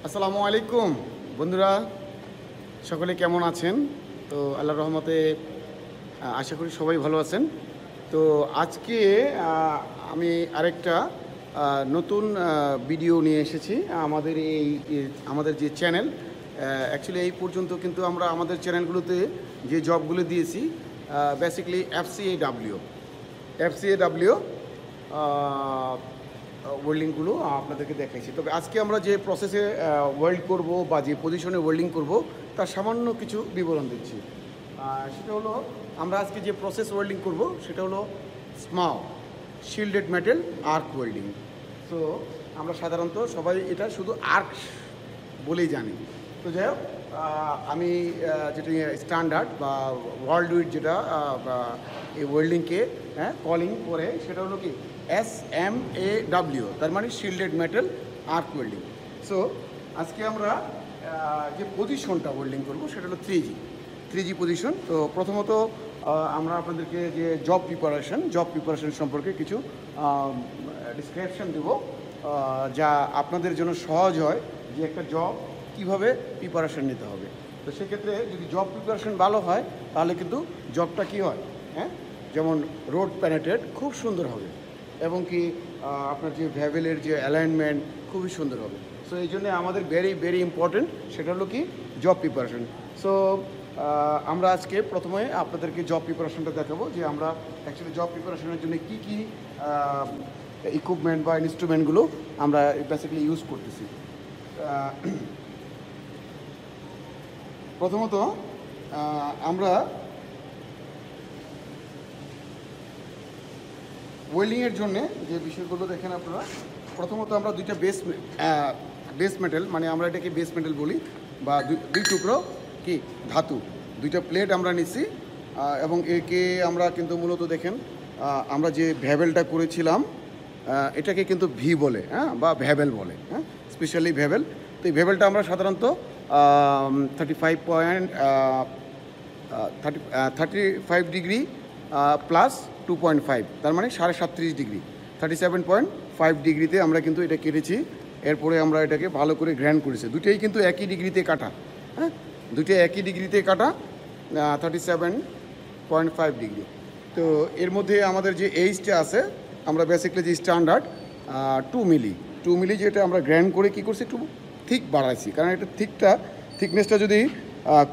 আসসালামু আলাইকুম বন্ধুরা, সকলে কেমন আছেন? তো আল্লাহর রহমতে আশা করি সবাই ভালো আছেন। তো আজকে আমি আরেকটা নতুন ভিডিও নিয়ে এসেছি আমাদের যে চ্যানেল। অ্যাকচুয়ালি এই পর্যন্ত কিন্তু আমরা আমাদের চ্যানেলগুলোতে যে জবগুলো দিয়েছি বেসিক্যালি এফসিএডাব্লিউ ওয়েল্ডিংগুলো আপনাদেরকে দেখাইছি। তবে আজকে আমরা যে প্রসেসে ওয়েল্ড করব বা যে পজিশনে ওয়েল্ডিং করব তার সামান্য কিছু বিবরণ দিচ্ছি। সেটা হলো, আমরা আজকে যে প্রসেস ওয়েল্ডিং করব সেটা হলো স্মাও shielded metal arc welding. So আমরা সাধারণত সবাই এটা শুধু আর্ক বলেই জানি। তো যাই হোক, আমি যেটা স্ট্যান্ডার্ড বা ওয়ার্ল্ড উইড যেটা এই ওয়েল্ডিংকে কলিং করে সেটা হলো কি SMAW, তার মানে shielded metal arc welding. So আজকে আমরা যে পজিশনটা ওয়েল্ডিং করবো সেটা হলো 3G পজিশন। তো প্রথমত আমরা আপনাদেরকে যে জব প্রিপারেশন সম্পর্কে কিছু ডিসক্রিপশন দেব, যা আপনাদের জন্য সহজ হয় যে একটা জব কীভাবে প্রিপারেশন নিতে হবে। তো সেক্ষেত্রে যদি জব প্রিপারেশন ভালো হয় তাহলে কিন্তু জবটা কী হয়, যেমন রোড পেনেট্রেট খুব সুন্দর হবে এবং কি আপনার যে ভ্যাভেলের যে অ্যালাইনমেন্ট খুবই সুন্দর হবে। সো এই জন্য আমাদের ভেরি ইম্পর্টেন্ট সেটা হলো কি জব প্রিপারেশন। সো আমরা আজকে প্রথমে আপনাদেরকে জব প্রিপারেশনটা দেখাবো যে আমরা অ্যাকচুয়ালি জব প্রিপারেশনের জন্য কী কী ইকুইপমেন্ট বা ইনস্ট্রুমেন্টগুলো আমরা বেসিক্যালি ইউজ করতেছি। প্রথমত আমরা ওয়েল্ডিংয়ের জন্য যে বিষয়গুলো দেখেন আপনারা, প্রথমত আমরা দুইটা বেস মেটাল, মানে আমরা এটাকে বেস মেটাল বলি, বা দুই টুকরো কি ধাতু, দুইটা প্লেট আমরা নিচ্ছি। এবং একে আমরা কিন্তু মূলত দেখেন আমরা যে ভ্যাবেলটা করেছিলাম এটাকে কিন্তু ভি বলে, বা ভ্যাবেল বলে, স্পেশালি ভ্যাবেল। তো এই ভ্যাবেলটা আমরা সাধারণত 35 ডিগ্রি প্লাস 2.5, তার মানে 37.5 ডিগ্রি, 37.5 ডিগ্রিতে আমরা কিন্তু এটা কেটেছি। এরপরে আমরা এটাকে ভালো করে গ্র্যান্ড করেছি। দুটোই কিন্তু একই ডিগ্রিতে কাটা, দুটোই একই ডিগ্রিতে কাটা, 37.5 ডিগ্রি। তো এর মধ্যে আমাদের যে এইচটা আছে, আমরা বেসিক্যালি যে স্ট্যান্ডার্ড 2 মিলি যেটা আমরা গ্র্যান্ড করে কী করছি, একটু থিক বাড়াইছি, কারণ এটা থিকনেসটা যদি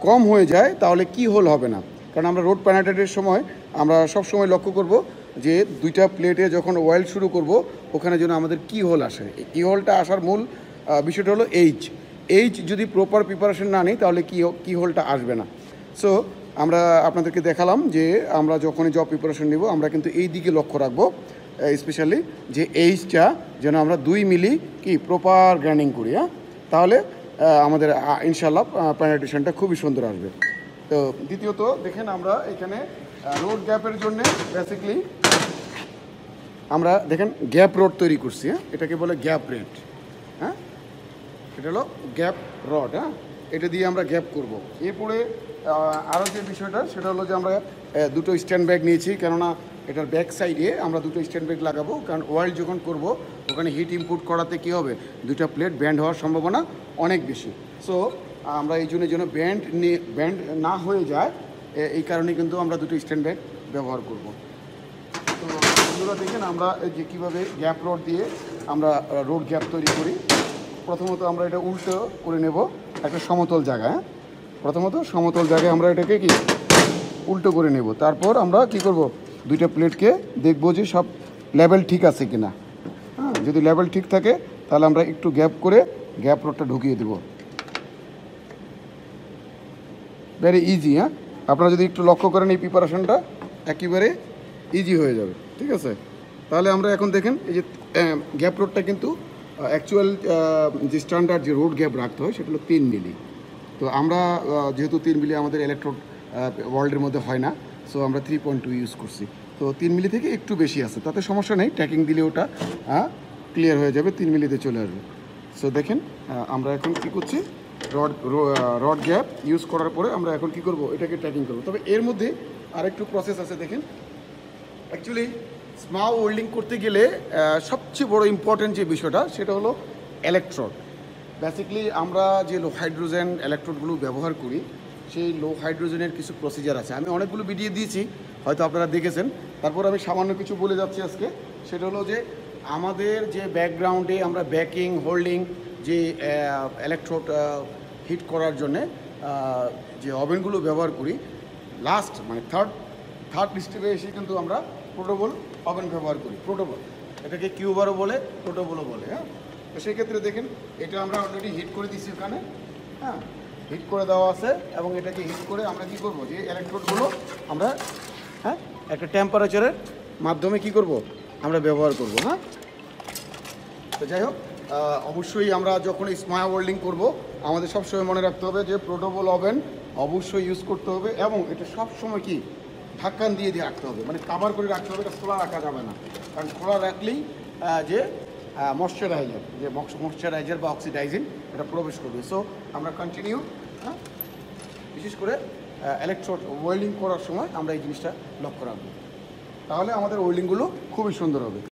কম হয়ে যায় তাহলে কি হোল হবে না। কারণ আমরা রোড পেনেট্রেটের সময় আমরা সব সময় লক্ষ্য করব যে দুইটা প্লেটে যখন ওয়েল্ড শুরু করব ওখানে যেন আমাদের কি হোল আসে। কি হোলটা আসার মূল বিষয়টা হলো এইচ যদি প্রপার প্রিপারেশন না নিই তাহলে কি হোলটা আসবে না। সো আমরা আপনাদেরকে দেখালাম যে আমরা যখনই জব প্রিপারেশন নিব আমরা কিন্তু এই দিকে লক্ষ্য রাখবো, স্পেশালি যে এইচটা যেন আমরা 2 মিলি কি প্রপার গ্রাইন্ডিং করি, তাহলে আমাদের ইনশাল্লাহ পেনেট্রেশনটা খুবই সুন্দর আসবে। তো দ্বিতীয়ত দেখেন আমরা এখানে রোড গ্যাপের জন্য বেসিক্যালি আমরা দেখেন গ্যাপ রড তৈরি করছি, এটাকে বলে গ্যাপ রেড, এটা হলো গ্যাপ রড, এটা দিয়ে আমরা গ্যাপ করব। এরপরে আরও যে বিষয়টা সেটা হলো যে আমরা দুটো স্ট্যান্ড ব্যাগ নিয়েছি, কেননা এটার ব্যাক সাইডে আমরা দুটো স্ট্যান্ড ব্যাগ লাগাবো, কারণ ওয়েল্ড যখন করব ওখানে হিট ইনপুট করাতে কী হবে, দুটো প্লেট ব্যান্ড হওয়ার সম্ভাবনা অনেক বেশি। সো আমরা এই জন্য ব্যান্ড না হয়ে যায়, এই কারণে কিন্তু আমরা দুটো স্ট্যান্ড ব্যাগ ব্যবহার করব। তো বন্ধুরা দেখেন আমরা যে কীভাবে গ্যাপ রড দিয়ে আমরা রোড গ্যাপ তৈরি করি। প্রথমত আমরা এটা উল্টো করে নেব একটা সমতল জায়গায়, প্রথমত সমতল জায়গায় আমরা এটাকে কি উল্টো করে নেব। তারপর আমরা কি করব, দুইটা প্লেটকে দেখব যে সব লেভেল ঠিক আছে কিনা, যদি লেভেল ঠিক থাকে তাহলে আমরা একটু গ্যাপ করে গ্যাপ রডটা ঢুকিয়ে দেব। ভেরি ইজি, আপনারা যদি একটু লক্ষ্য করেন এই প্রিপারেশনটা একেবারে ইজি হয়ে যাবে, ঠিক আছে। তাহলে আমরা এখন দেখেন এই যে গ্যাপ রোডটা কিন্তু অ্যাকচুয়াল যে স্ট্যান্ডার্ড যে রোড গ্যাপ রাখতে হয় সেটা হলো 3 মিলি। তো আমরা যেহেতু 3 মিলি আমাদের ইলেকট্রোড ওয়ার্ল্ডের মধ্যে হয় না, সো আমরা 3.2 ইউজ করছি। তো 3 মিলি থেকে একটু বেশি আছে, তাতে সমস্যা নেই, ট্যাকিং দিলে ওটা ক্লিয়ার হয়ে যাবে, 3 মিলিতে চলে আসবে। সো দেখেন আমরা এখন কী করছি, রড গ্যাপ ইউজ করার পরে আমরা এখন কি করব, এটাকে ট্যাকিং করব। তবে এর মধ্যে আরেকটু প্রসেস আছে দেখেন। অ্যাকচুয়ালি স্মাও ওয়েল্ডিং করতে গেলে সবচেয়ে বড় ইম্পর্টেন্ট যে বিষয়টা সেটা হলো ইলেকট্রোড। বেসিক্যালি আমরা যে লো হাইড্রোজেন ইলেকট্রোডগুলো ব্যবহার করি সেই লো হাইড্রোজেনের কিছু প্রসিজার আছে। আমি অনেকগুলো ভিডিও দিয়েছি, হয়তো আপনারা দেখেছেন। তারপর আমি সামান্য কিছু বলে যাচ্ছি আজকে। সেটা হলো যে আমাদের যে ব্যাকগ্রাউন্ডে আমরা ব্যাকিং হোল্ডিং যে ইলেকট্রোড হিট করার জন্যে যে ওভেনগুলো ব্যবহার করি, লাস্ট মানে থার্ড স্টেপে এসে কিন্তু আমরা পোর্টেবল ওভেন ব্যবহার করি। পোর্টেবল, এটাকে কিউবারও বলে, পোর্টেবলও বলে। হ্যাঁ, তো সেই ক্ষেত্রে দেখেন এটা আমরা অলরেডি হিট করে দিচ্ছি ওখানে। হ্যাঁ, হিট করে দেওয়া আছে এবং এটাকে হিট করে আমরা কী করবো, যে ইলেকট্রোডগুলো আমরা একটা টেম্পারেচারের মাধ্যমে কি করব, আমরা ব্যবহার করব। হ্যাঁ, তো যাই হোক, অবশ্যই আমরা যখন স্মায়া ওয়েল্ডিং করব আমাদের সবসময় মনে রাখতে হবে যে পোর্টেবল ওভেন অবশ্যই ইউজ করতে হবে এবং এটা সবসময় কি ঢাকন দিয়ে রাখতে হবে, মানে কাভার করে রাখতে হবে। এটা খোলা রাখা যাবে না, কারণ খোলা রাখলেই যে ময়শ্চারাইজার বা অক্সিডাইজিং এটা প্রবেশ করবে। সো আমরা কন্টিনিউ, বিশেষ করে ইলেকট্রোড ওয়েল্ডিং করার সময় আমরা এই জিনিসটা লক্ষ্য রাখবো, তাহলে আমাদের ওয়েল্ডিংগুলো খুবই সুন্দর হবে।